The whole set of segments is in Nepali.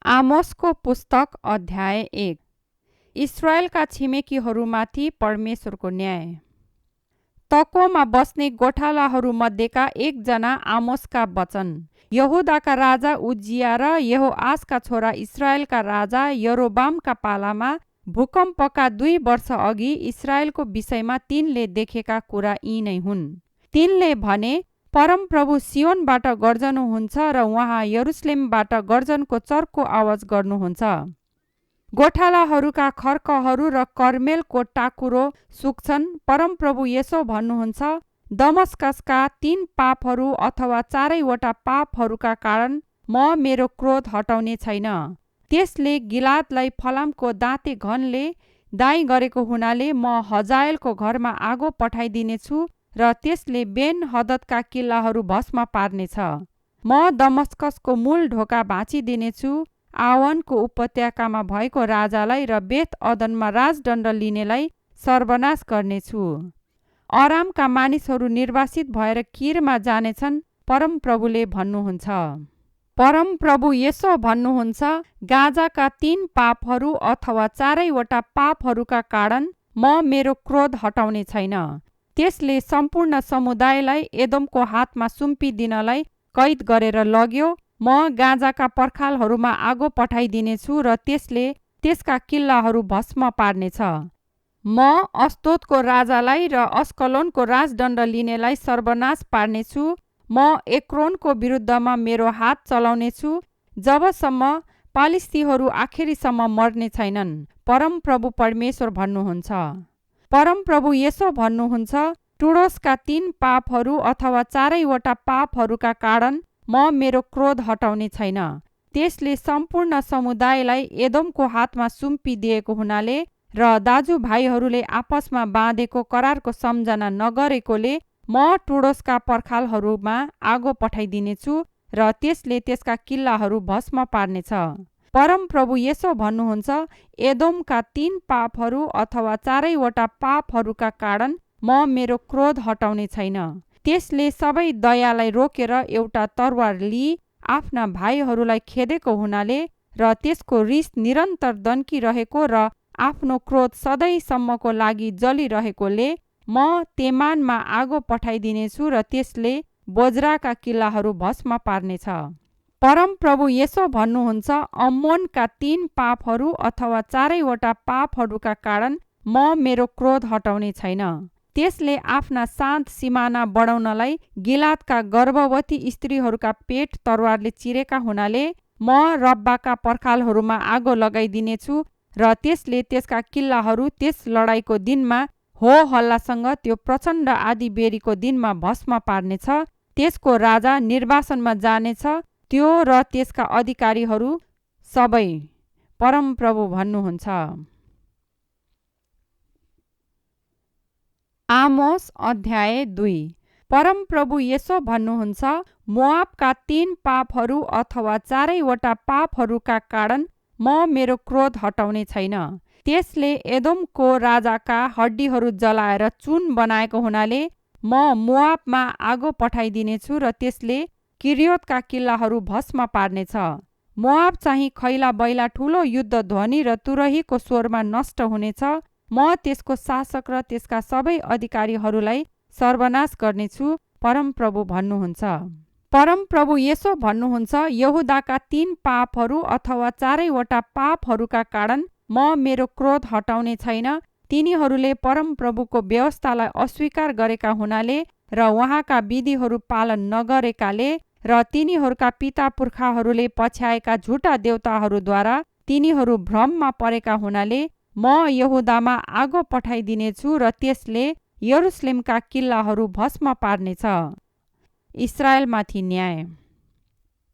आमोसको पुस्तक अध्याय 1। इस्राएलका छिमेकीहरूमाथि परमेश्वरको न्याय। तकोमा बस्ने गोठालाहरूमध्येका एकजना आमोसका वचन। यहुदाका राजा उज्जिया र यहोआसका छोरा इस्राएलका राजा यरोबामका पालामा भूकम्पका 2 वर्ष अघि इस्राएलको विषयमा तिनले देखेका कुरा यी नै हुन्। तिनले भने, परमप्रभु सियोनबाट गर्जनुहुन्छ र उहाँ यरुसलेमबाट गर्जनको चर्को आवाज गर्नुहुन्छ। गोठालाहरूका खर्कहरू र कर्मेलको टाकुरो सुक्छन्। परमप्रभु यसो भन्नुहुन्छ, दमस्कसका 3 पापहरू अथवा 4वटा पापहरूका कारण म मेरो क्रोध हटाउने छैन। त्यसले गिलादलाई फलामको दाँते घनले दाइँ गरेको हुनाले म हजाएलको घरमा आगो पठाइदिनेछु र त्यसले बेन हददका किल्लाहरू भस्म पार्नेछ। म दमस्कसको मूल ढोका भाँचिदिनेछु। आवनको उपत्यकामा भएको राजालाई र बेत अदनमा राजदण्ड लिनेलाई सर्वनाश गर्नेछु। अरामका मानिसहरू निर्वासित भएर किरमा जानेछन्, परमप्रभुले भन्नुहुन्छ। परमप्रभु यसो भन्नुहुन्छ, गाजाका 3 पापहरू अथवा 4वटा पापहरूका कारण म मेरो क्रोध हटाउने छैन। त्यसले सम्पूर्ण समुदायलाई एदोमको हातमा सुम्पिदिनलाई कैद गरेर लग्यो। म गाजाका पर्खालहरूमा आगो पठाइदिनेछु र त्यसले त्यसका किल्लाहरू भस्म पार्नेछ। म अस्दोदको राजालाई र अस्कलोनको राजदण्ड लिनेलाई सर्वनाश पार्नेछु। म एक्रोनको विरुद्धमा मेरो हात चलाउनेछु जबसम्म पालिस्तीहरू आखिरीसम्म मर्ने छैनन्, परमप्रभु परमेश्वर भन्नुहुन्छ। परमप्रभु यसो भन्नुहुन्छ, टुडोसका 3 पापहरू अथवा 4वटा पापहरूका कारण म मेरो क्रोध हटाउने छैन। त्यसले सम्पूर्ण समुदायलाई एदोमको हातमा सुम्पिदिएको हुनाले र दाजुभाइहरूले आपसमा बाँधेको करारको सम्झना नगरेकोले म टुडोसका पर्खालहरूमा आगो पठाइदिनेछु र त्यसले त्यसका किल्लाहरू भस्म पार्नेछ। परमप्रभु यसो भन्नुहुन्छ, एदोमका 3 पापहरू अथवा 4वटा पापहरूका कारण म मेरो क्रोध हटाउने छैन। त्यसले सबै दयालाई रोकेर एउटा तरवार लिई आफ्ना भाइहरूलाई खेदेको हुनाले र त्यसको रिस निरन्तर दन्किरहेको र आफ्नो क्रोध सधैँसम्मको लागि जलिरहेकोले म तेमानमा आगो पठाइदिनेछु र त्यसले बोज्राका किल्लाहरू भस्म पार्नेछ। परमप्रभु यसो भन्नुहुन्छ, अम्मोनका 3 पापहरू अथवा 4वटा पापहरूका कारण म मेरो क्रोध हटाउने छैन। त्यसले आफ्ना शान्त सिमाना बढाउनलाई गिलादका गर्भवती स्त्रीहरूका पेट तरवारले चिरेका हुनाले म रब्बाका पर्खालहरूमा आगो लगाइदिनेछु र त्यसले त्यसका किल्लाहरू त्यस लडाईँको दिनमा हो हल्लासँग त्यो प्रचण्ड आँधी बेरीको दिनमा भस्म पार्नेछ। त्यसको राजा निर्वासनमा जानेछ, त्यो र त्यसका अधिकारीहरू सबै, परमप्रभु भन्नुहुन्छ। आमोस अध्याय 2। परमप्रभु यसो भन्नुहुन्छ, मोआबका 3 पापहरू अथवा 4वटा पापहरूका कारण म मेरो क्रोध हटाउने छैन। त्यसले एदोमको राजाका हड्डीहरू जलाएर चुन बनाएको हुनाले म मोआबमा आगो पठाइदिनेछु र त्यसले किरियोतका किल्लाहरू भस्म पार्नेछ। मोआब चाहिँ खैला बैला ठुलो युद्ध ध्वनि र तुरहीको स्वरमा नष्ट हुनेछ। म त्यसको शासक र त्यसका सबै अधिकारीहरूलाई सर्वनाश गर्नेछु, परमप्रभु भन्नुहुन्छ। परमप्रभु यसो भन्नुहुन्छ, यहुदाका 3 पापहरू अथवा 4वटा पापहरूका कारण म मेरो क्रोध हटाउने छैन। तिनीहरूले परमप्रभुको व्यवस्थालाई अस्वीकार गरेका हुनाले र उहाँका विधिहरू पालन नगरेकाले र तिनीहरूका पिता पुर्खाहरूले पछ्याएका झुटा देवताहरूद्वारा तिनीहरू भ्रममा परेका हुनाले म यहुदामा आगो पठाइदिनेछु र त्यसले यरुसलेमका किल्लाहरू भस्म पार्नेछ। इस्राएलमाथि न्याय।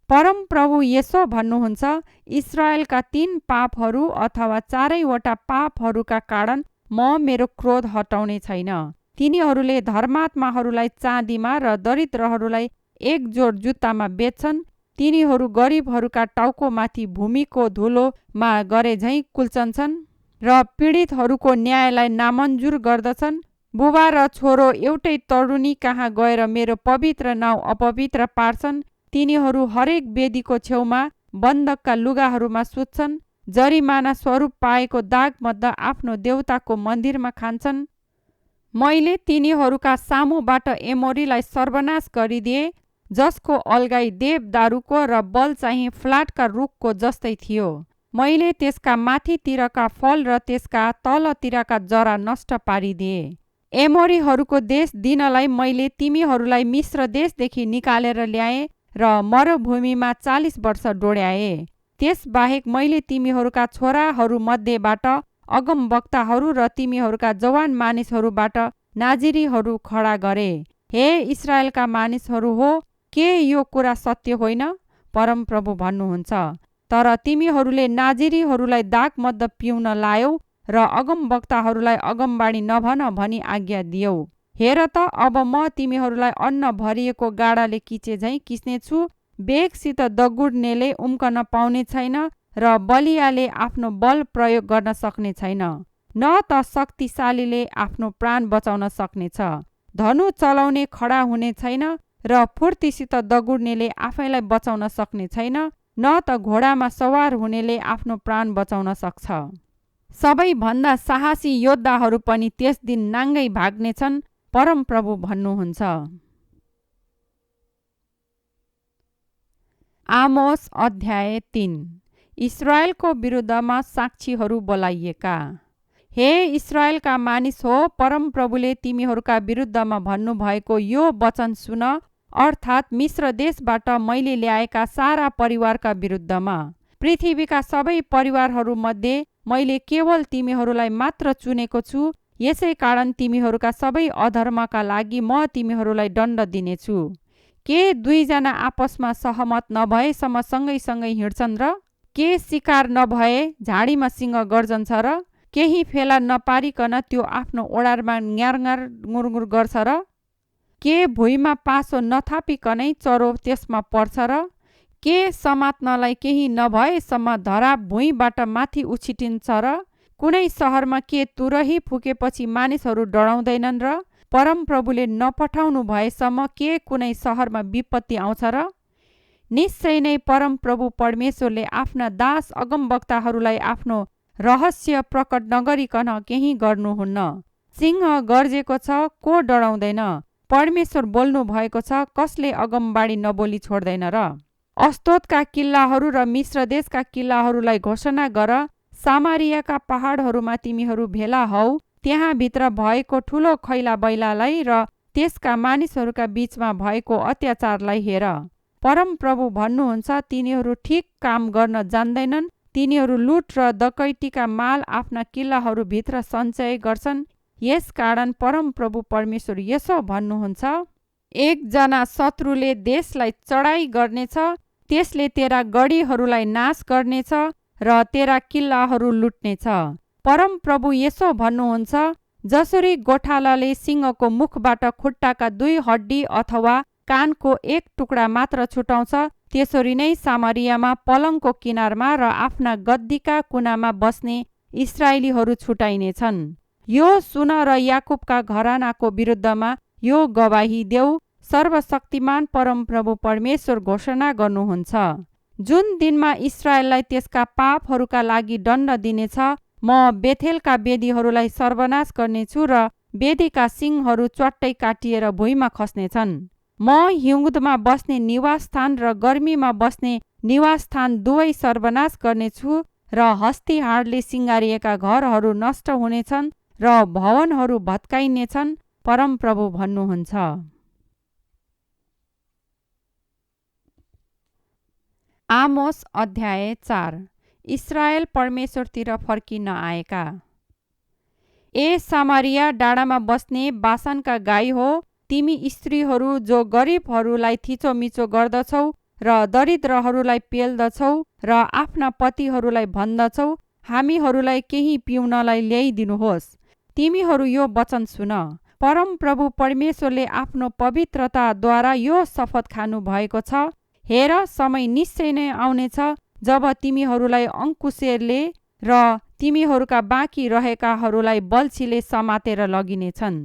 परमप्रभु यसो भन्नुहुन्छ, इस्राएलका 3 पापहरू अथवा 4वटा पापहरूका कारण म मेरो क्रोध हटाउने छैन। तिनीहरूले धर्मात्माहरूलाई चाँदीमा र दरिद्रहरूलाई 1 जोड जुत्तामा बेच्छन्। तिनीहरू गरिबहरूका टाउकोमाथि भूमिको धुलोमा गरे झैँ कुल्चन्छन् र पीडितहरूको न्यायलाई नामन्जुर गर्दछन्। बुबा र छोरो एउटै तरुणी कहाँ गएर मेरो पवित्र नाउँ अपवित्र पार्छन्। तिनीहरू हरेक वेदीको छेउमा बन्धकका लुगाहरूमा सुत्छन्, जरिमाना स्वरूप पाएको दागमद्दा आफ्नो देवताको मन्दिरमा खान्छन्। मैले तिनीहरूका सामुबाट एमोरीलाई सर्वनाश गरिदिए, जसको अलगाई देवदारूको र बल चाहिँ फ्लाटका रुखको जस्तै थियो। मैले त्यसका माथितिरका फल र त्यसका तलतिरका जरा नष्ट पारिदिए। एमोरीहरूको देश दिनलाई मैले तिमीहरूलाई मिस्र देशदेखि निकालेर ल्याएँ र मरुभूमिमा 40 वर्ष डोर्याएँ। त्यसबाहेक मैले तिमीहरूका छोराहरूमध्येबाट अगमवक्ताहरू र तिमीहरूका जवान मानिसहरूबाट नाजिरीहरू खडा गरे। हे इस्राएलका मानिसहरू हो, के यो कुरा सत्य होइन? परमप्रभु भन्नुहुन्छ। तर तिमीहरूले नाजिरीहरूलाई दागमद्द पिउन लायौ र अगमवक्ताहरूलाई अगमबाणी नभन भनी आज्ञा दियौ। हेर त, अब म तिमीहरूलाई अन्न भरिएको गाडाले किचे झैँ किच्नेछु। बेगसित दगुर्नेले उम्कन पाउने छैन र बलियाले आफ्नो बल प्रयोग गर्न सक्ने छैन। न त शक्तिशालीले आफ्नो प्राण बचाउन सक्नेछ। धनु चलाउने खडा हुने छैन र फुर्तीसित दगुर्नेले आफैलाई बचाउन सक्ने छैन। न त घोडामा सवार हुनेले आफ्नो प्राण बचाउन सक्छ। सबैभन्दा साहसी योद्धाहरू पनि त्यस दिन नाङ्गै भाग्नेछन्, परमप्रभु भन्नुहुन्छ। आमोस अध्याय 3। इस्राएलको विरुद्धमा साक्षीहरू बोलाइएका। हे इस्राएलका मानिस हो, परमप्रभुले तिमीहरूका विरुद्धमा भन्नुभएको यो वचन सुन, अर्थात् मिस्र देशबाट मैले ल्याएका सारा परिवारका विरुद्धमा। पृथ्वीका सबै परिवारहरूमध्ये मैले केवल तिमीहरूलाई मात्र चुनेको छु। यसै कारण तिमीहरूका सबै अधर्मका लागि म तिमीहरूलाई दण्ड दिनेछु। के दुईजना आपसमा सहमत नभएसम्म सँगै हिँड्छन् र? के शिकार नभए झाडीमा सिंह गर्जन्छ र? केही फेला नपारिकन त्यो आफ्नो ओडारमा ङ्यार्ङ्यार गुरगुर गर्छ र? के भुइँमा पासो नथापिकनै चरो त्यसमा पर्छ र? के समात्नलाई केही नभएसम्म धराप भुइँबाट माथि उछिटिन्छ र? कुनै सहरमा के तुरही फुकेपछि मानिसहरू डराउँदैनन् र? परमप्रभुले नपठाउनु भएसम्म के कुनै सहरमा विपत्ति आउँछ र? निश्चय नै परमप्रभु परमेश्वरले आफ्ना दास अगमवक्ताहरूलाई आफ्नो रहस्य प्रकट नगरिकन केही गर्नुहुन्न। सिंह गर्जेको छ, को डराउँदैन? परमेश्वर बोल्नु भएको छ, कसले अगमबाणी नबोली छोड्दैन र? अस्तोदका किल्लाहरू र मिस्र देशका किल्लाहरूलाई घोषणा गर, सामारियाका पहाडहरूमा तिमीहरू भेला हौ। त्यहाँ भित्र भएको ठुलो खैला बैलालाई र त्यसका मानिसहरूका बीचमा भएको अत्याचारलाई हेर। परमप्रभु भन्नुहुन्छ, तिनीहरू ठिक काम गर्न जान्दैनन्। तिनीहरू लुट र डकैतीका माल आफ्ना किल्लाहरूभित्र सञ्चय गर्छन्। यसकारण परमप्रभु परमेश्वर यसो भन्नुहुन्छ, एकजना शत्रुले देशलाई चढाइ गर्नेछ, त्यसले तेरा गढीहरूलाई नाश गर्नेछ र तेरा किल्लाहरू लुट्नेछ। परमप्रभु यसो भन्नुहुन्छ, जसरी गोठालाले सिंहको मुखबाट खुट्टाका 2 हड्डी अथवा कानको एक टुक्रा मात्र छुटाउँछ, त्यसरी नै सामरियामा पलङको किनारमा र आफ्ना गद्दीका कुनामा बस्ने इस्राएलीहरू छुटाइनेछन्। यो सुन र याकुबका घरानाको विरुद्धमा यो गवाही देऊ, सर्वशक्तिमान परमप्रभु परमेश्वर घोषणा गर्नुहुन्छ। जुन दिनमा इस्राएललाई त्यसका पापहरूका लागि दण्ड दिनेछ, म बेथेलका वेदीहरूलाई सर्वनाश गर्नेछु र वेदीका सिङहरू च्वाट्टै काटिएर भुइँमा खस्नेछन्। म हिउँदमा बस्ने निवासस्थान र गर्मीमा बस्ने निवासस्थान दुवै सर्वनाश गर्नेछु र हस्तीहाडले सिँगारिएका घरहरू नष्ट हुनेछन् र भवनहरू भत्काइनेछन्, परमप्रभु भन्नुहुन्छ। आमोस अध्याय 4। इस्राएल परमेश्वरतिर फर्किन आएका। ए सामरिया, डाँडामा बस्ने बासानका गाई हो, तिमी स्त्रीहरू जो गरिबहरूलाई थिचोमिचो गर्दछौ र दरिद्रहरूलाई पेल्दछौ र आफ्ना पतिहरूलाई भन्दछौ, हामीहरूलाई केही पिउनलाई ल्याइदिनुहोस्। तिमीहरू यो वचन सुन, परमप्रभु परमेश्वरले आफ्नो पवित्रताद्वारा यो शपथ खानु भएको छ, हेर, समय निश्चय नै आउनेछ जब तिमीहरूलाई अङ्कुशेरले र तिमीहरूका बाँकी रहेकाहरूलाई बल्छीले समातेर लगिनेछन्।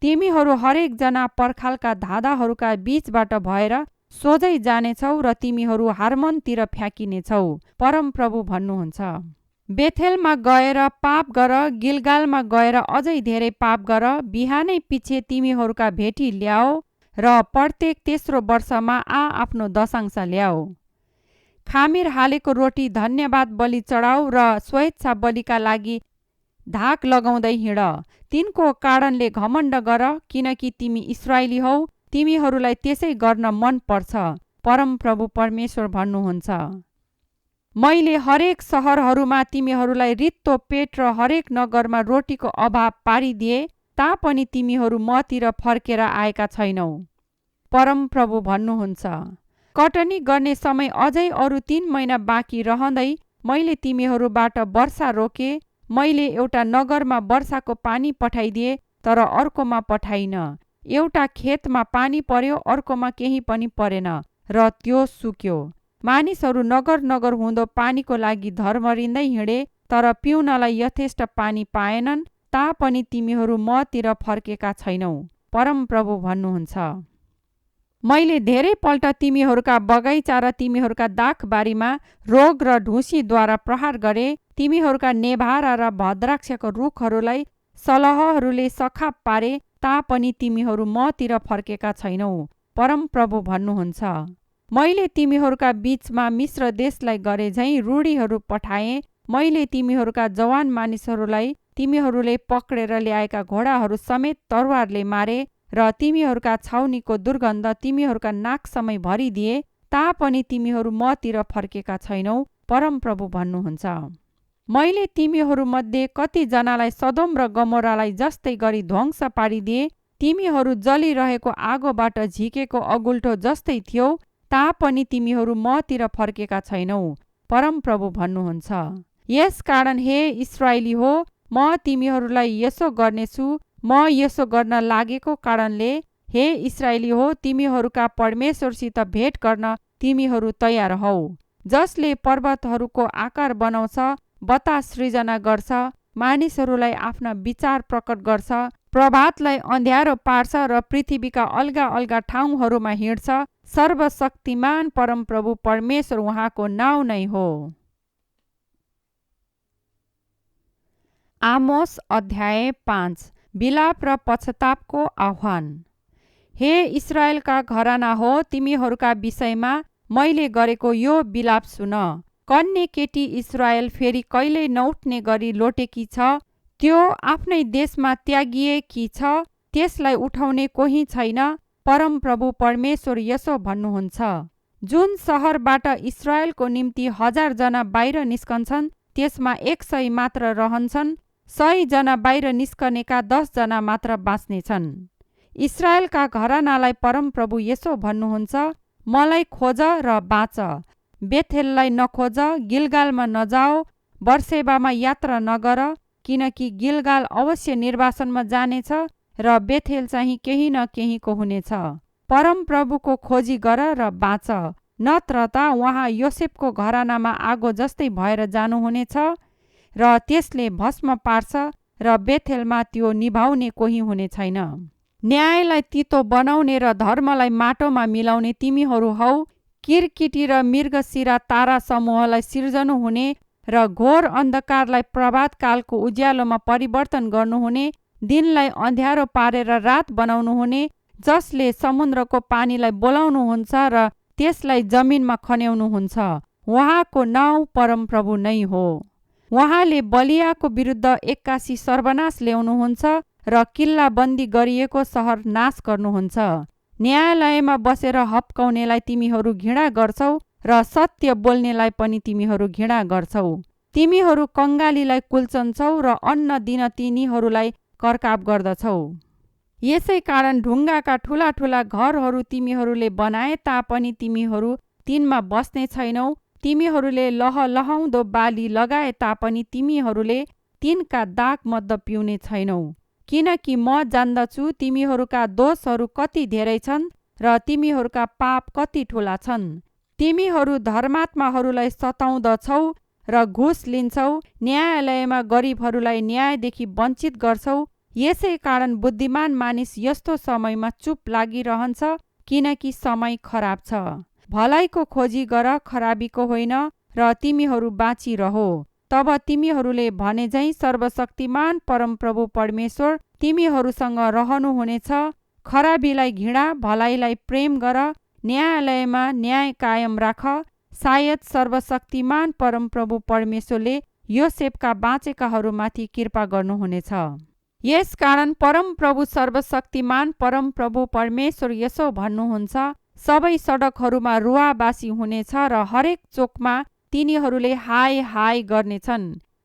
तिमीहरू हरेक जना पर्खालका धाँधाहरूका बीचबाट भएर सोझै जानेछौ र तिमीहरू हार्मोनतिर फ्याँकिनेछौ, परमप्रभु भन्नुहुन्छ। बेथेलमा गएर पाप गर, गिलगालमा गएर अझै धेरै पाप गर, बिहानै पछि तिमीहरूका भेटी ल्याओ र प्रत्येक तेस्रो वर्षमा आफ्नो दशांश ल्याओ। खामिर हालेको रोटी धन्यवाद बलि चढाऊ र स्वेच्छा बलिका लागि धाक लगाउँदै हिँड। तिनको कारणले घमण्ड गर, किनकि तिमी इस्राएली हौ, तिमीहरूलाई त्यसै गर्न मन पर्छ, परमप्रभु परमेश्वर भन्नुहुन्छ। मैले हरेक सहरहरूमा तिमीहरूलाई रित्तो पेट र हरेक नगरमा रोटीको अभाव पारिदिए तापनि तिमीहरू मतिर फर्केर आएका छैनौ, परमप्रभु भन्नुहुन्छ। कटनी गर्ने समय अझै अरू 3 महिना बाँकी रहँदै मैले तिमीहरूबाट वर्षा रोके। मैले एउटा नगरमा वर्षाको पानी पठाइदिए तर अर्कोमा पठाइन। एउटा खेतमा पानी पर्यो, अर्कोमा केही पनि परेन र त्यो सुक्यो। मानिसहरू नगर नगर हुँदो पानीको लागि धर्मरिँदै हिँडे तर पिउनलाई यथेष्ट पानी पाएनन्, तापनि तिमीहरू मतिर फर्केका छैनौ, परमप्रभु भन्नुहुन्छ। मैले धेरैपल्ट तिमीहरूका बगैँचा र तिमीहरूका दाखबारीमा रोग र ढुसीद्वारा प्रहार गरे। तिमीहरूका नेभारा र भद्राक्षको रुखहरूलाई सलहहरूले सखाप पारे तापनि तिमीहरू मतिर फर्केका छैनौ, परमप्रभु भन्नुहुन्छ। मैले तिमीहरूका बीचमा मिश्र देशलाई गरे झैँ रूढीहरू पठाएँ। मैले तिमीहरूका जवान मानिसहरूलाई तिमीहरूले पक्रेर ल्याएका घोडाहरू समेत तरवारले मारे र तिमीहरूका छाउनीको दुर्गन्ध तिमीहरूका नाकसम्मै भरिदिए, तापनि तिमीहरू मतिर फर्केका छैनौ, परमप्रभु भन्नुहुन्छ। मैले तिमीहरूमध्ये कतिजनालाई सदोम र गमोरालाई जस्तै गरी ध्वंस पारिदिए। तिमीहरू जलिरहेको आगोबाट झिकेको अगुल्ठो जस्तै थियौ, तापनि तिमीहरू मतिर फर्केका छैनौ, परमप्रभु भन्नुहुन्छ। यसकारण हे इस्राएली हो, म तिमीहरूलाई यसो गर्नेछु। म यसो गर्न लागेको कारणले हे इस्राएली हो, तिमीहरूका परमेश्वरसित भेट गर्न तिमीहरू तयार हौ। जसले पर्वतहरूको आकार बनाउँछ, बतास सृजना गर्छ, मानिसहरूलाई आफ्ना विचार प्रकट गर्छ, प्रभातलाई अँध्यारो पार्छ र पृथ्वीका अलगा अलगा ठाउँहरूमा हिँड्छ, सर्वशक्तिमान परमप्रभु परमेश्वर उहाँको नाउँ नै हो। आमोस अध्याय 5। विलाप र पश्चातापको आह्वान। हे इस्राएलका घराना हो, तिमीहरूका विषयमा मैले गरेको यो विलाप सुन। कन्ये केटी इस्राएल फेरि कहिल्यै नउठ्ने गरी लोटेकी छ। त्यो आफ्नै देशमा त्यागिएकी छ, त्यसलाई उठाउने कोही छैन, परमप्रभु परमेश्वर यसो भन्नुहुन्छ। जुन सहरबाट इस्राएलको निम्ति 1000 जना बाहिर निस्कन्छन्, त्यसमा 100 मात्र रहन्छन्। 100 जना बाहिर निस्कनेका 10 जना मात्र बाँच्नेछन्। इस्राएलका घरानालाई परमप्रभु यसो भन्नुहुन्छ, मलाई खोज र बाँच। बेथेललाई नखोज, गिलगालमा नजाओ, बर्सेबामा यात्रा नगर, किनकि गिलगाल अवश्य निर्वासनमा जानेछ र बेथेल चाहिँ केही न केहीको हुनेछ। परमप्रभुको खोजी गर र बाँच, नत्र त उहाँ योसेफको घरानामा आगो जस्तै भएर जानुहुनेछ र त्यसले भस्म पार्छ र बेथेलमा त्यो निभाउने कोही हुने छैन। न्यायलाई तितो बनाउने र धर्मलाई माटोमा मिलाउने तिमीहरू हौ। किरकिटी र मृगशिरा तारा समूहलाई सिर्जनु हुने र घोर अन्धकारलाई प्रभातकालको उज्यालोमा परिवर्तन गर्नुहुने, दिनलाई अँध्यारो पारेर रात बनाउनुहुने, जसले समुद्रको पानीलाई बोलाउनुहुन्छ र त्यसलाई जमिनमा खन्याउनुहुन्छ, उहाँको नाउँ परमप्रभु नै हो। उहाँले बलियाको विरुद्ध 81 सर्वनाश ल्याउनुहुन्छ र किल्लाबन्दी गरिएको सहर नाश गर्नुहुन्छ। न्यायालयमा बसेर हप्काउनेलाई तिमीहरू घृणा गर्छौ र सत्य बोल्नेलाई पनि तिमीहरू घृणा गर्छौ। तिमीहरू कङ्गालीलाई कुल्चन्छौ र अन्न दिन तिनीहरूलाई करकाप गर्दछौ। यसै कारण ढुङ्गाका ठुला ठुला घरहरू तिमीहरूले बनाए तापनि तिमीहरू तिनमा बस्ने छैनौ। तिमीहरूले लहलहाउँदो बाली लगाए तापनि तिमीहरूले तिनका दाग मद्द पिउने छैनौ। किनकि म जान्दछु तिमीहरूका दोषहरू कति धेरै छन् र तिमीहरूका पाप कति ठुला छन्। तिमीहरू धर्मात्माहरूलाई सताउँदछौ र घुस लिन्छौ, न्यायालयमा गरिबहरूलाई न्यायदेखि वञ्चित गर्छौ। यसै कारण बुद्धिमान मानिस यस्तो समयमा चुप लागिरहन्छ, किनकि समय खराब छ। भलाइको खोजी गर, खराबीको होइन, र तिमीहरू बाँचिरहो। तब तिमीहरूले भने झैँ सर्वशक्तिमान परमप्रभु परमेश्वर तिमीहरूसँग रहनुहुनेछ। खराबीलाई घृणा, भलाइलाई प्रेम गर, न्यायालयमा न्याय कायम राख। सायद सर्वशक्तिमान परमप्रभु परमेश्वरले योसेफका बाँचेकाहरूमाथि कृपा गर्नुहुनेछ। यसकारण परमप्रभु सर्वशक्तिमान परमप्रभु परमेश्वर यसो भन्नुहुन्छ, सबै सडकहरूमा रुवाबासी हुनेछ र हरेक चोकमा तिनीहरूले हाय हाय गर्नेछन्।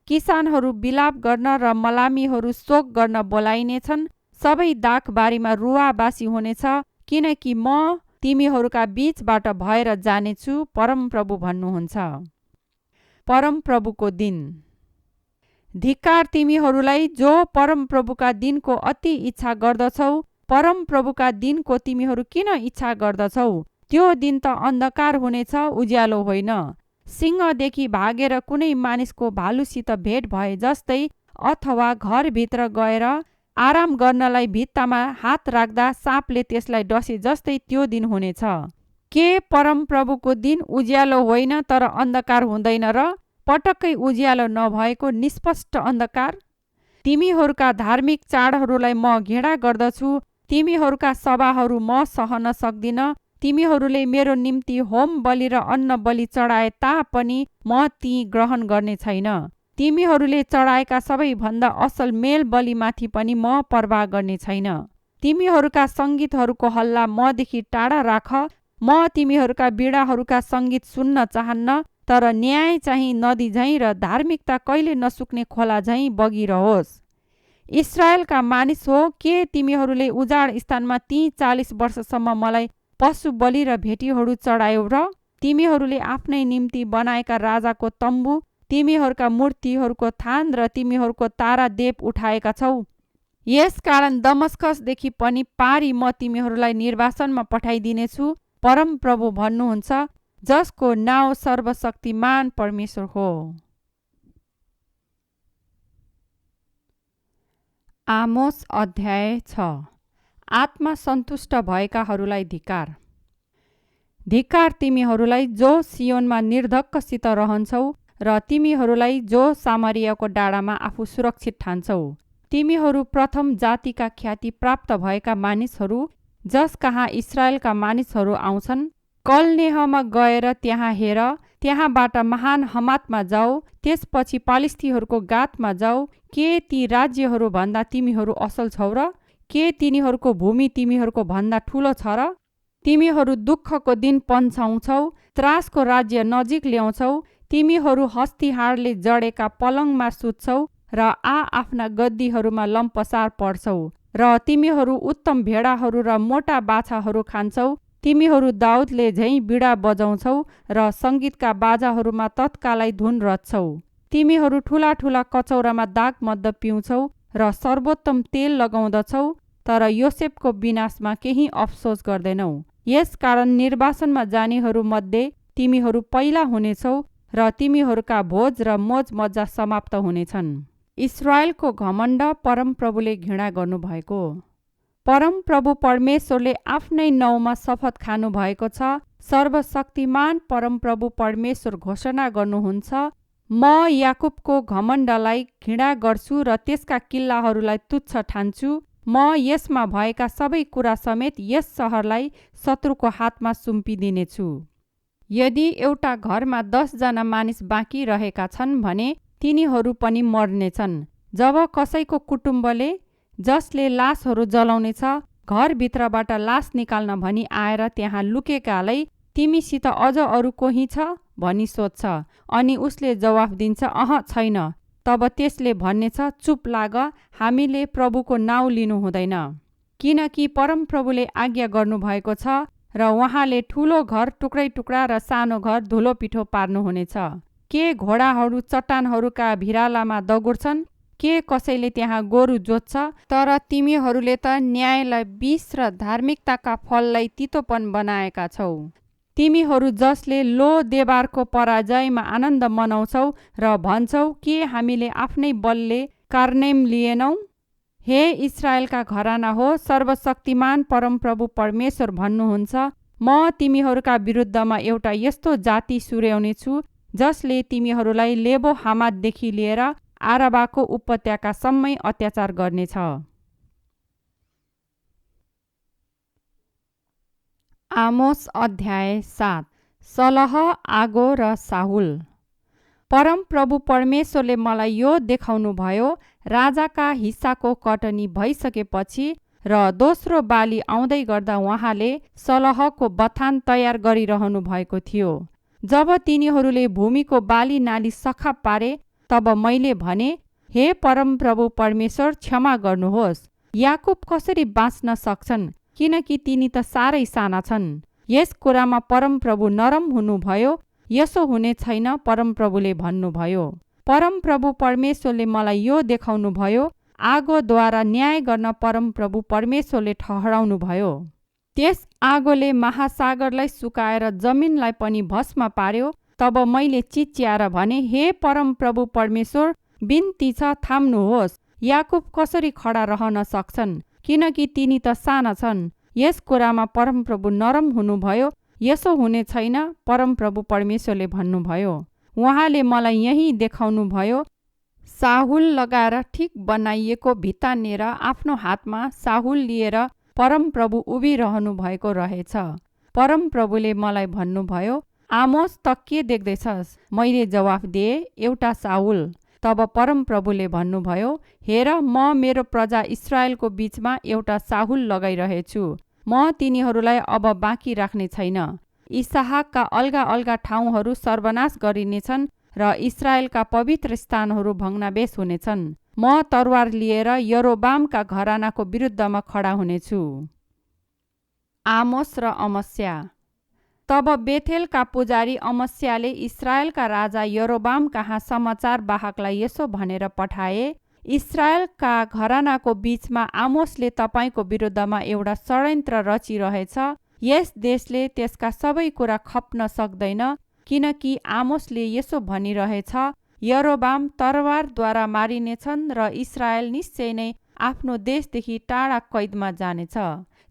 किसानहरू बिलाप गर्न र मलामीहरू शोक गर्न बोलाइनेछन्। सबै दाखबारीमा रुवाबासी हुनेछ, किनकि म तिमीहरूका बीचबाट भएर जानेछु, परमप्रभु भन्नुहुन्छ। परमप्रभुको दिन। धिक्कार तिमीहरूलाई जो परमप्रभुका दिनको अति इच्छा गर्दछौ। परमप्रभुका दिनको तिमीहरू किन इच्छा गर्दछौ? त्यो दिन त अन्धकार हुनेछ, उज्यालो होइन। सिंहदेखि भागेर कुनै मानिसको भालुसित भेट भए जस्तै, अथवा घरभित्र गएर आराम गर्नलाई भित्तामा हात राख्दा साँपले त्यसलाई डसे जस्तै त्यो दिन हुनेछ। के परमप्रभुको दिन उज्यालो होइन तर अन्धकार हुँदैन र? पटक्कै उज्यालो नभएको निष्पष्ट अन्धकार? तिमीहरूका धार्मिक चाडहरूलाई म घृणा गर्दछु। तिमीहरूका सभाहरू म सहन सक्दिन। तिमीहरूले मेरो निम्ति होम बलि र अन्न बलि चढाए तापनि म ती ग्रहण गर्ने छैन। तिमीहरूले चढाएका सबैभन्दा असल मेल बलिमाथि पनि म परवाह गर्ने छैन। तिमीहरूका सङ्गीतहरूको हल्ला मदेखि टाढा राख। म तिमीहरूका वीणाहरूका सङ्गीत सुन्न चाहन्न, तर न्याय चाहिँ नदी झैँ र धार्मिकता कहिले नसुक्ने खोला झैँ बगिरहोस्। इस्राएलका मानिस हो, के तिमीहरूले उजाड स्थानमा ती 40 वर्षसम्म मलाई पशु बलि र भेटीहरू चढायौ र? तिमीहरूले आफ्नै निम्ति बनाएका राजाको तम्बु, तिमीहरूका मूर्तिहरूको थान र तिमीहरूको तारा देव उठाएका छौ। यसकारण दमस्कसदेखि पनि पारी म तिमीहरूलाई निर्वासनमा पठाइदिनेछु, परमप्रभु भन्नुहुन्छ, जसको नाउँ सर्वशक्तिमान परमेश्वर हो। आमोस अध्याय 6। आत्मा सन्तुष्ट भएकाहरूलाई धिक्कार। धिक्कार तिमीहरूलाई जो सियोनमा निर्धक्कसित रहन्छौ र तिमीहरूलाई जो सामरियाको डाँडामा आफू सुरक्षित ठान्छौ। तिमीहरू प्रथम जातिका ख्याति प्राप्त भएका मानिसहरू, जस कहाँ इस्राएलका मानिसहरू आउँछन्। कलनेहमा गएर त्यहाँ हेर, त्यहाँबाट महान हमातमा जाऊ, त्यसपछि पालिस्तीहरूको गातमा जाऊ। के ती राज्यहरू भन्दा तिमीहरू असल छौ र? के तिनीहरूको भूमि तिमीहरूको भन्दा ठुलो छ र? तिमीहरू दुःखको दिन पन्छाउँछौ, त्रासको राज्य नजिक ल्याउँछौ। तिमीहरू हस्तिहारले जडेका पलङमा सुत्छौ र आफ्ना गद्दीहरूमा लम्पसार पर्छौ। र तिमीहरू उत्तम भेडाहरू र मोटा बाछाहरू खान्छौ। तिमीहरू दाउदले झैँ बिडा बजाउँछौ र सङ्गीतका बाजाहरूमा तत्कालै धुन रच्छौ। तिमीहरू ठुला ठुला कचौरामा दाग मद्य पिउँछौ र सर्वोत्तम तेल लगाउँदछौ, तर योसेफको विनाशमा केही अफसोस गर्दैनौ। यसकारण निर्वासनमा जानेहरू मध्ये तिमीहरू पहिला हुनेछौ र तिमीहरूका भोज र मोज मज्जा समाप्त हुनेछन्। इस्राएलको घमण्ड परमप्रभुले घृणा गर्नुभएको। परमप्रभु परमेश्वरले आफ्नै नाउँमा शपथ खानुभएको छ। सर्वशक्तिमान परमप्रभु परमेश्वर घोषणा गर्नुहुन्छ, म याकुबको घमण्डलाई घृणा गर्छु र त्यसका किल्लाहरूलाई तुच्छ ठान्छु। म यसमा भएका सबै कुरा समेत यस सहरलाई शत्रुको हातमा सुम्पिदिनेछु। यदि एउटा घरमा 10 जना मानिस बाँकी रहेका छन् भने तिनीहरू पनि मर्नेछन्। जब कसैको कुटुम्बले जसले लासहरू जलाउनेछ घरभित्रबाट लास निकाल्न भनी आएर त्यहाँ लुकेकालाई तिमीसित अझ अरू कोही छ भनी सोध्छ, अनि उसले जवाफ दिन्छ, अह छैन। तब त्यसले भन्नेछ, चुप लाग, हामीले प्रभुको नाउँ लिनु हुँदैन। किनकि परमप्रभुले आज्ञा गर्नुभएको छ र उहाँले ठुलो घर टुक्रै टुक्रा र सानो घर धुलो पिठो पार्नुहुनेछ। के घोडाहरू चट्टानहरूका भिरालामा दगुर्छन्? के कसैले त्यहाँ गोरु जोत्छ? तर तिमीहरूले त न्यायलाई विष र धार्मिकताका फललाई तितोपन बनाएका छौ। तिमीहरू जसले लो देबारको पराजयमा आनन्द मनाउँछौ र भन्छौ, के हामीले आफ्नै बलले कार्नेम लिएनौ? हे इस्राएलका घराना हो, सर्वशक्तिमान परमप्रभु परमेश्वर भन्नुहुन्छ, म तिमीहरूका विरुद्धमा एउटा यस्तो जाति सुर्याउने छु जसले तिमीहरूलाई लेबो हामातदेखि लिएर आराबाको उपत्यकासम्मै अत्याचार गर्नेछ। आमोस अध्याय 7। सलह, आगो र साहुल। परमप्रभु परमेश्वरले मलाई यो देखाउनु भयो, राजाका हिस्साको कटनी भइसकेपछि र दोस्रो बाली आउँदै गर्दा उहाँले सलहको बथान तयार गरिरहनु भएको थियो। जब तिनीहरूले भूमिको बाली नाली सखा पारे, तब मैले भने, हे परमप्रभु परमेश्वर, क्षमा गर्नुहोस्, याकुब कसरी बाँच्न सक्छन्, किनकि तिनी त साह्रै साना छन्। यस कुरामा परमप्रभु नरम हुनुभयो, यसो हुने छैन, परमप्रभुले भन्नुभयो। परमप्रभु परमेश्वरले मलाई यो देखाउनु भयो, आगोद्वारा न्याय गर्न परमप्रभु परमेश्वरले ठहराउनु भयो। त्यस आगोले महासागरलाई सुकाएर जमिनलाई पनि भस्म पार्यो। तब मैले चिच्याएर भने, हे परमप्रभु परमेश्वर, बिन्ती छ, थाम्नुहोस्, याकुब कसरी खडा रहन सक्छन्, किनकि तिनी त साना छन्। यस कुरामा परमप्रभु नरम हुनुभयो, यसो हुने छैन, परमप्रभु परमेश्वरले भन्नुभयो। उहाँले मलाई यही देखाउनु भयो, साहुल लगाएर ठिक बनाइएको भित्तानेर आफ्नो हातमा साहुल लिएर परमप्रभु उभिरहनु भएको रहेछ। परमप्रभुले मलाई भन्नुभयो, आमोस, त के देख्दैछस्? मैले जवाफ दिए, एउटा साहुल। तब परमप्रभुले भन्नुभयो, हेर, म मेरो प्रजा इस्राएलको बीचमा एउटा साहुल लगाइरहेछु। म तिनीहरूलाई अब बाँकी राख्ने छैन। इसहाकका अलगा अलगा ठाउँहरू सर्वनाश गरिनेछन् र इस्राएलका पवित्र स्थानहरू भग्नावेश हुनेछन्। म तरवार लिएर यरोबामका घरानाको विरुद्धमा खडा हुनेछु। आमोस र अमस्या। तब बेथेलका पुजारी अमस्याले इस्राएलका राजा यरोबाम कहाँ समाचार वाहकलाई यसो भनेर पठाए, इस्राएलका घरानाको बीचमा आमोसले तपाईँको विरुद्धमा एउटा षड्यन्त्र रचिरहेछ। यस देशले त्यसका सबै कुरा खप्न सक्दैन, किनकि आमोसले यसो भनिरहेछ, यरोबाम तरवारद्वारा मारिनेछन् र इस्राएल निश्चय नै आफ्नो देशदेखि टाढा कैदमा जानेछ।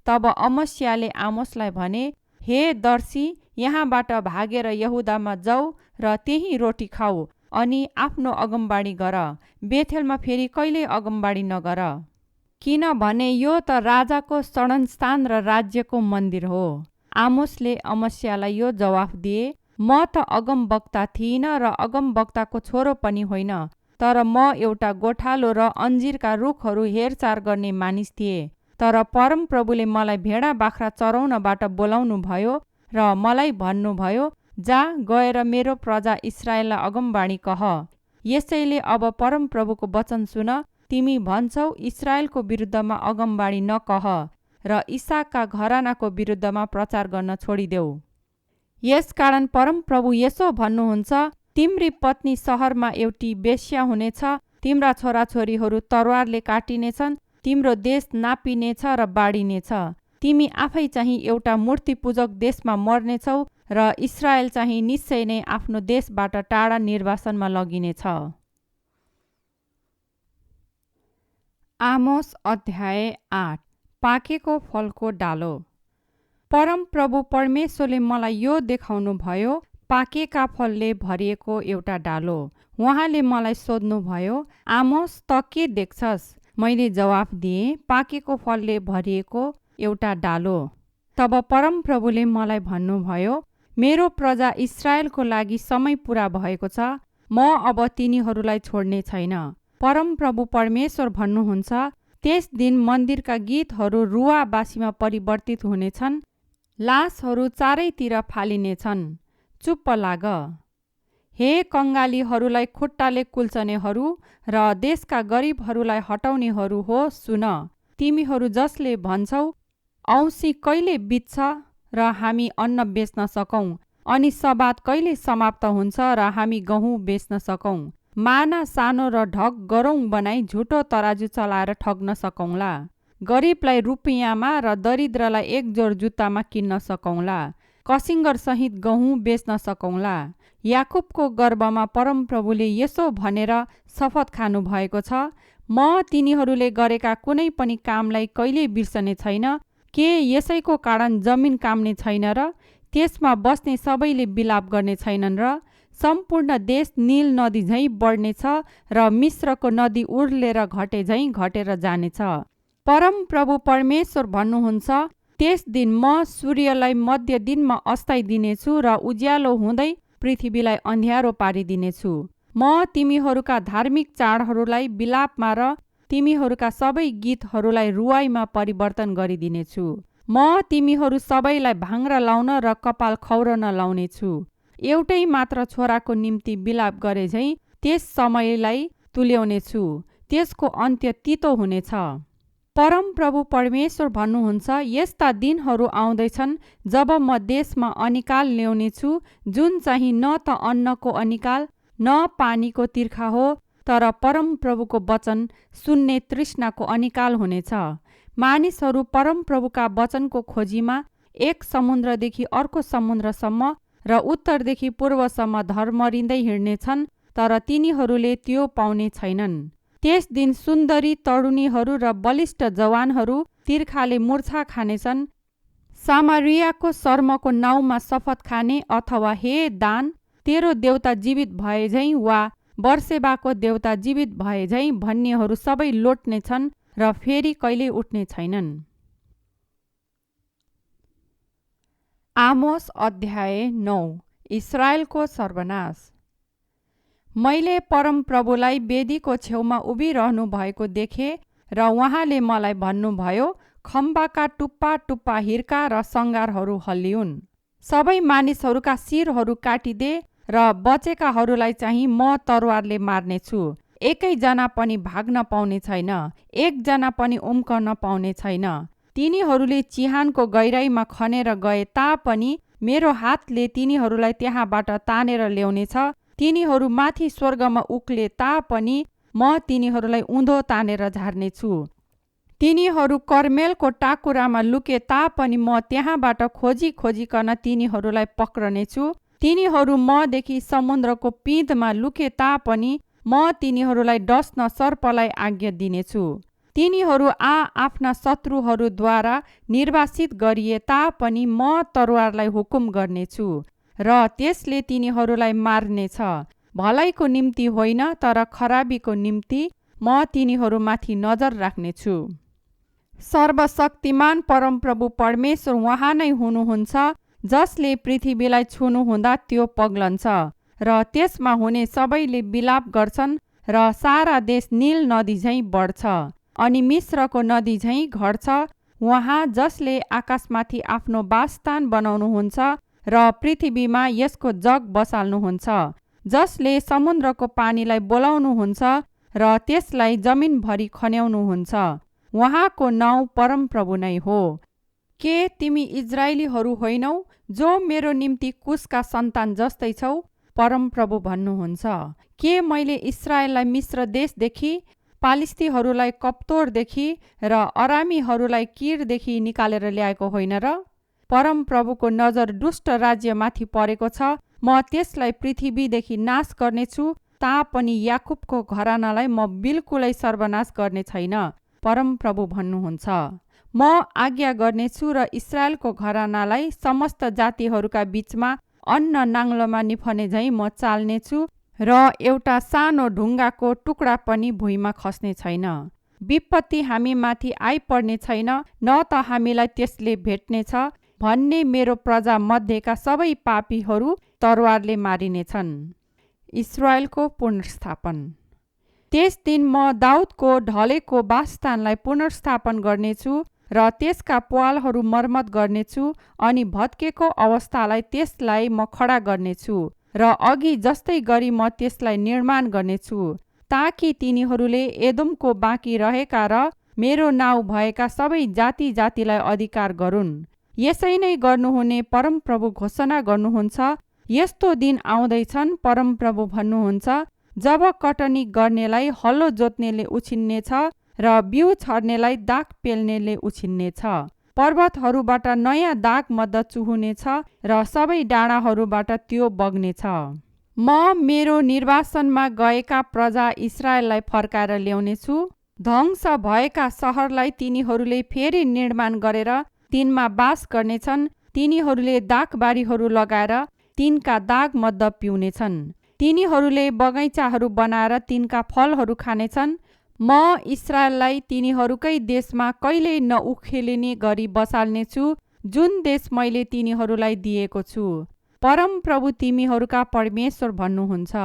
तब अमस्याले आमोसलाई भने, हे दर्शी, यहाँबाट भागेर यहुदामा जाऊ र त्यही रोटी खाऊ अनि आफ्नो अगमबाडी गर। बेथेलमा फेरि कहिल्यै अगमबाडी नगर, किनभने यो त राजाको शरणस्थान र राज्यको मन्दिर हो। आमोसले अमस्यालाई यो जवाफ दिए, म त अगमवक्ता थिइनँ र अगमवक्ताको छोरो पनि होइन, तर म एउटा गोठालो र अन्जिरका रुखहरू हेरचाह गर्ने मानिस थिएँ। तर परमप्रभुले मलाई भेडा बाख्रा चराउनबाट बोलाउनु भयो र मलाई भन्नुभयो, जा, गएर मेरो प्रजा इस्राएललाई अगमबाडी कह। यसैले अब परमप्रभुको वचन सुन, तिमी भन्छौ, इस्राएलको विरुद्धमा अगमबाडी नकह र इसाकका घरानाको विरुद्धमा प्रचार गर्न छोडिदेऊ। यसकारण परमप्रभु यसो भन्नुहुन्छ, तिम्री पत्नी सहरमा एउटी वेश्या हुनेछ, तिम्रा छोराछोरीहरू तरवारले काटिनेछन्, तिम्रो देश नापिनेछ र बाडिनेछ। तिमी आफै चाहिँ एउटा मूर्तिपूजक देशमा मर्नेछौ र इस्राएल चाहिँ निश्चय नै आफ्नो देशबाट टाढा निर्वासनमा लगिनेछ। आमोस अध्याय 8। पाकेको फलको डालो। परमप्रभु परमेश्वरले मलाई यो देखाउनु भयो, पाकेका फलले भरिएको एउटा डालो। उहाँले मलाई सोध्नुभयो, आमोस, त के देख्छस्? मैले जवाफ दिएँ, पाकेको फलले भरिएको एउटा डालो। तब परमप्रभुले मलाई भन्नुभयो, मेरो प्रजा इस्राएलको लागि समय पुरा भएको छ, म अब तिनीहरूलाई छोड्ने छैन। परमप्रभु परमेश्वर भन्नुहुन्छ, त्यस दिन मन्दिरका गीतहरू रुवाबासीमा परिवर्तित हुनेछन्, लासहरू चारैतिर फालिनेछन्। चुप्प लाग, हे कङ्गालीहरूलाई खुट्टाले कुल्चनेहरू र देशका गरिबहरूलाई हटाउनेहरू हो, सुन। तिमीहरू जसले भन्छौ, औँसी कहिले बित्छ र हामी अन्न बेच्न सकौँ, अनि सबात कहिले समाप्त हुन्छ र हामी गहुँ बेच्न सकौँ। माना सानो र ढक गरौँ बनाई झुटो तराजु चलाएर ठग्न सकौँला। गरिबलाई रुपियाँमा र दरिद्रलाई एक जोड जुत्तामा किन्न सकौँला। कसिङ्गर सहित गहुँ बेच्न सकौँला। याकुबको गर्भमा परमप्रभुले यसो भनेर शपथ खानु भएको छ, म तिनीहरूले गरेका कुनै पनि कामलाई कहिल्यै बिर्सने छैन। के यसैको कारण जमिन काम्ने छैन र त्यसमा बस्ने सबैले बिलाप गर्ने छैनन् र? सम्पूर्ण देश नील नदी झैँ बढ्नेछ र मिश्रको नदी उर्लेर घटे झैँ घटेर जानेछ। परम प्रभु परमेश्वर भन्नुहुन्छ, त्यस दिन म सूर्यलाई मध्य दिनमा अस्ताइ दिनेछु र उज्यालो हुँदै पृथ्वीलाई अँध्यारो पारिदिनेछु। म तिमीहरूका धार्मिक चाडहरूलाई बिलापमा र तिमीहरूका सबै गीतहरूलाई रुवाईमा परिवर्तन गरिदिनेछु। म तिमीहरू सबैलाई भाङ्रा लाउन र कपाल खौरन लाउनेछु। एउटै मात्र छोराको निम्ति बिलाप गरे झैँ त्यस समयलाई तुल्याउनेछु। त्यसको अन्त्य तितो हुनेछ। परम प्रभु परमेश्वर भन्नुहुन्छ, यस्ता दिनहरू आउँदैछन् जब म देशमा अनिकाल ल्याउनेछु, जुन चाहिँ न त अन्नको अनिकाल न पानीको तिर्खा हो, तर परम प्रभुको वचन सुन्ने तृष्णाको अनिकाल हुनेछ। मानिसहरू परम प्रभुका वचनको खोजीमा एक समुद्रदेखि अर्को समुद्रसम्म र उत्तरदेखि पूर्वसम्म धर्मरिँदै हिँड्नेछन्, तर तिनीहरूले त्यो पाउने छैनन्। त्यस दिन सुन्दरी तरुणीहरू र बलिष्ठ जवानहरू तिर्खाले मूर्छा खानेछन्। सामारियाको शर्मको नाउँमा शपथ खाने अथवा हे दान, तेरो देउता जीवित भए झैँ वा बर्सेबाको देउता जीवित भए झैँ भन्नेहरू सबै लोट्नेछन् र फेरि कहिले उठ्ने छैनन्। आमोस अध्याय 9। इस्राएलको सर्वनाश। मैले परम प्रभुलाई वेदीको छेउमा उभिरहनु भएको देखेँ र उहाँले मलाई भन्नुभयो, खम्बाका टुप्पा टुप्पा हिर्का र सङ्गारहरू हल्लिउन्। सबै मानिसहरूका शिरहरू काटिदे र बचेकाहरूलाई चाहिँ म तरवारले मार्नेछु। एकैजना पनि भाग्न पाउने छैन, एकजना पनि उम्कन पाउने छैन। तिनीहरूले चिहानको गहिराईमा खनेर गए तापनि मेरो हातले तिनीहरूलाई त्यहाँबाट तानेर ल्याउनेछ। तिनीहरू माथि स्वर्गमा उक्ले तापनि म तिनीहरूलाई उँधो तानेर झार्नेछु। तिनीहरू कर्मेलको टाकुरामा लुके तापनि म त्यहाँबाट खोजी खोजिकन तिनीहरूलाई पक्रनेछु। तिनीहरू मदेखि समुद्रको पिँधमा लुके तापनि म तिनीहरूलाई डस्न सर्पलाई आज्ञा दिनेछु। तिनीहरू आफ्ना शत्रुहरूद्वारा निर्वासित गरिए तापनि म तरवारलाई हुकुम गर्नेछु र त्यसले तिनीहरूलाई मार्नेछ। भलाइको निम्ति होइन, तर खराबीको निम्ति म तिनीहरूमाथि नजर राख्नेछु। सर्वशक्तिमान परमप्रभु परमेश्वर उहाँ नै हुनुहुन्छ, जसले पृथ्वीलाई छुनुहुँदा त्यो पग्लन्छ र त्यसमा हुने सबैले बिलाप गर्छन् र सारा देश नील नदी झैँ बढ्छ अनि मिश्रको नदी झैँ घट्छ। उहाँ जसले आकाशमाथि आफ्नो वासस्थान बनाउनुहुन्छ र पृथ्वीमा यसको जग बसाल्नुहुन्छ, जसले समुद्रको पानीलाई बोलाउनुहुन्छ र त्यसलाई जमिनभरि खन्याउनुहुन्छ, उहाँको नाउँ परमप्रभु नै हो। के तिमी इजरायलीहरू होइनौ, जो मेरो निम्ति कुशका सन्तान जस्तै छौ? परमप्रभु भन्नुहुन्छ, के मैले इस्राएललाई मिश्र देशदेखि, पालिस्तीहरूलाई कप्तोरदेखि र अरामीहरूलाई किरदेखि निकालेर ल्याएको होइन र? परमप्रभुको नजर दुष्ट राज्यमाथि परेको छ। म त्यसलाई पृथ्वीदेखि नाश गर्नेछु, तापनि याकुबको घरानालाई म बिल्कुलै सर्वनाश गर्ने छैन। परमप्रभु भन्नुहुन्छ, म आज्ञा गर्नेछु र इस्राएलको घरानालाई समस्त जातिहरूका बीचमा अन्न नाङ्लोमा निफने झैँ म चाल्नेछु र एउटा सानो ढुङ्गाको टुक्रा पनि भुइँमा खस्ने छैन। विपत्ति हामीमाथि आइपर्ने छैन, न त हामीलाई त्यसले भेट्नेछ भन्ने मेरो प्रजा मध्येका सबै पापीहरू तरवारले मारिनेछन्। इस्राएलको पुनर्स्थापन। त्यस दिन म दाउदको ढलेको वासस्थानलाई पुनर्स्थापन गर्नेछु र त्यसका प्वालहरू मर्मत गर्नेछु अनि भत्केको अवस्थालाई त्यसलाई म खडा गर्नेछु र अघि जस्तै गरी म त्यसलाई निर्माण गर्नेछु, ताकि तिनीहरूले एदोमको बाँकी रहेका र मेरो नाउँ भएका सबै जाति जातिलाई अधिकार गरून्। यसै नै गर्नुहुने परमप्रभु घोषणा गर्नुहुन्छ, यस्तो दिन आउँदैछन्, परमप्रभु भन्नुहुन्छ, जब कटनी गर्नेलाई हलो जोत्नेले उछिन्नेछ र बिउ छर्नेलाई दाग पेल्नेले उछिन्नेछ। पर्वतहरूबाट नयाँ दाग मद्दत चुहुनेछ र सबै डाँडाहरूबाट त्यो बग्नेछ। म मेरो निर्वासनमा गएका प्रजा इस्राएललाई फर्काएर ल्याउनेछु। ध्वंस भएका सहरलाई तिनीहरूले फेरि निर्माण गरेर तिनमा बास गर्नेछन्। तिनीहरूले दाखबारीहरू लगाएर तिनका दाग मद्द पिउनेछन्। तिनीहरूले बगैँचाहरू बनाएर तिनका फलहरू खानेछन्। म इस्राएललाई तिनीहरूकै देशमा कहिल्यै नउखेलिने गरी बसाल्नेछु, जुन देश मैले तिनीहरूलाई दिएको छु। परमप्रभु तिमीहरूका परमेश्वर भन्नुहुन्छ।